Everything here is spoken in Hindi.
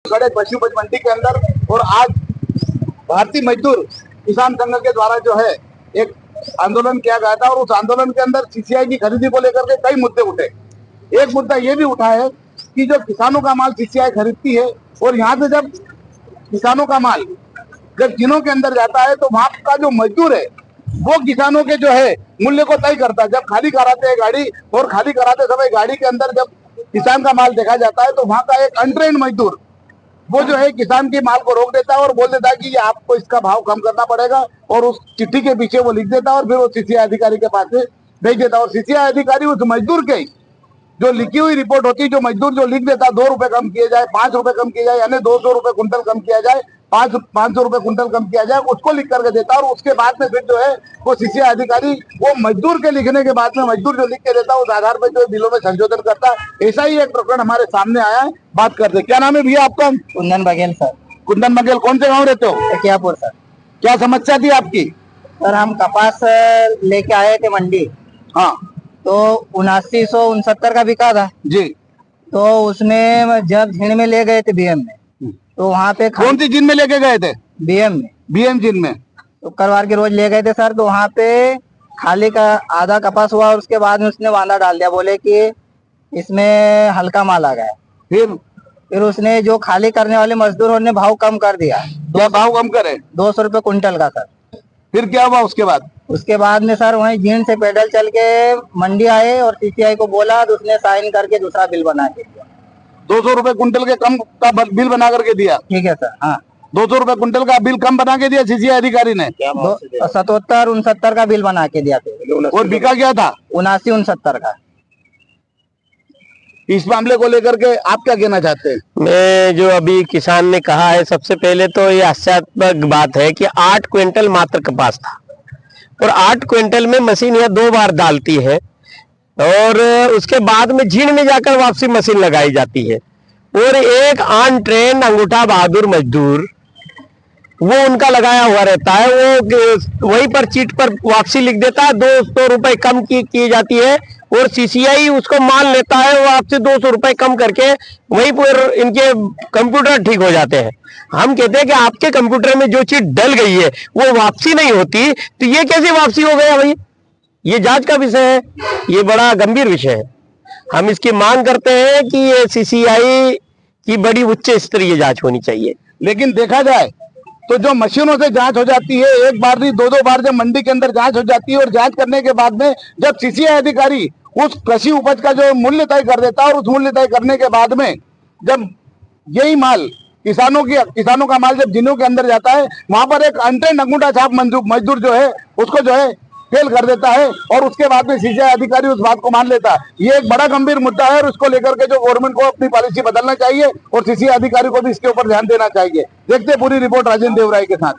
खड़े पशु उपज मंडी के अंदर। और आज भारतीय मजदूर किसान संघ के द्वारा जो है एक आंदोलन किया गया था और उस आंदोलन के अंदर सीसीआई की खरीदी को लेकर के कई मुद्दे उठे। एक मुद्दा ये भी उठा है कि जो किसानों का माल सीसीआई खरीदती है और यहाँ से जब किसानों का माल जब जिलों के अंदर जाता है तो वहाँ का जो मजदूर है वो किसानों के जो है मूल्य को तय करता है। जब खाली कराते हैं गाड़ी और खाली कराते समय गाड़ी के अंदर जब किसान का माल देखा जाता है तो वहाँ का एक अनट्रेन्ड मजदूर वो जो है किसान के माल को रोक देता है और बोल देता है कि ये आपको इसका भाव कम करना पड़ेगा और उस चिट्ठी के पीछे वो लिख देता है और फिर वो सीसीआई अधिकारी के पास से भेज देता है। और सीसीआई अधिकारी उस मजदूर के जो लिखी हुई रिपोर्ट होती है, जो मजदूर जो लिख देता है 2 रुपए कम किए जाए, 5 रुपए कम किए जाए, यानी 200 रुपए कुंटल कम किया जाए, 500 रुपए कुंटल कम किया जाए, उसको लिख करके देता है। और उसके बाद में फिर जो है वो सीसीआई अधिकारी वो मजदूर के लिखने के बाद में मजदूर जो लिख के देता है उस आधार पर जो बिलों में संशोधन करता है। ऐसा ही एक प्रकरण हमारे सामने आया है। बात करते क्या नाम है भैया आपका? कुंदन बघेल सर। कुंदन बघेल, कौन से गाँव रहते हो? कियापुर सर। क्या समस्या थी आपकी? सर हम कपास लेके आए थे मंडी। हाँ, तो 7969 का बिका था जी। तो उसमें जब झीण में ले गए थे बीएम में तो वहाँ पे कौन सी जिन में लेके गए थे? बीएम में। बीएम जिन में तो करवार के रोज ले गए थे सर। तो वहाँ पे खाली का आधा कपास हुआ और उसके बाद में उसने वांदा डाल दिया, बोले कि इसमें हल्का माल आ गया। फिर उसने जो खाली करने वाले मजदूरों ने भाव कम कर दिया। क्या भाव कम करे? 200 रुपए कुंटल का सर। फिर क्या हुआ उसके बाद? उसके बाद में सर वहीं जीण से पैदल चल के मंडी आए और सीसीआई को बोला तो उसने साइन करके दूसरा बिल बना के दिया। 200 रुपए कुंटल के कम का बिल बना करके दिया? ठीक है सर। हाँ, 200 रुपए कुंटल का बिल कम बना के दिया सीसीआई अधिकारी ने। 77-69 का बिल बना के दिया थे। और बिका क्या था? 79-69 का। इस मामले को लेकर के आप क्या कहना चाहते हैं? मैं जो अभी किसान ने कहा है, सबसे पहले तो ये आश्चर्यजनक बात है कि 8 क्विंटल मात्र कपास था और 8 क्विंटल में मशीन यह 2 बार डालती है और उसके बाद में झीण में जाकर वापसी मशीन लगाई जाती है। और एक ऑन ट्रेन अंगूठा बहादुर मजदूर वो उनका लगाया हुआ रहता है, वो वहीं पर चीट पर वापसी लिख देता है, 200 रुपए कम की जाती है और सीसीआई उसको मान लेता है, वो आपसे 200 रुपए कम करके वहीं पर इनके कंप्यूटर ठीक हो जाते हैं। हम कहते हैं कि आपके कंप्यूटर में जो चीट डल गई है वो वापसी नहीं होती, तो ये कैसे वापसी हो गया भाई? ये जांच का विषय है, ये बड़ा गंभीर विषय है। हम इसकी मांग करते हैं कि ये सीसीआई की बड़ी उच्च स्तरीय जांच होनी चाहिए। लेकिन देखा जाए तो जो मशीनों से जांच हो जाती है, एक बार नहीं 2-2 बार जब मंडी के अंदर जांच हो जाती है और जांच करने के बाद में जब सीसीआई अधिकारी उस कृषि उपज का जो मूल्य तय कर देता है और उस मूल्य तय करने के बाद में जब यही माल किसानों का माल जब जिलों के अंदर जाता है वहां पर एक अनट्रेन्ड अंगूठा छाप मजदूर जो है उसको जो है फेल कर देता है और उसके बाद में सीसीआई अधिकारी उस बात को मान लेता है। ये एक बड़ा गंभीर मुद्दा है और उसको लेकर के जो गवर्नमेंट को अपनी पॉलिसी बदलना चाहिए और सीसीआई अधिकारी को भी इसके ऊपर ध्यान देना चाहिए। देखते हैं पूरी रिपोर्ट राजेंद्र देवराय के साथ।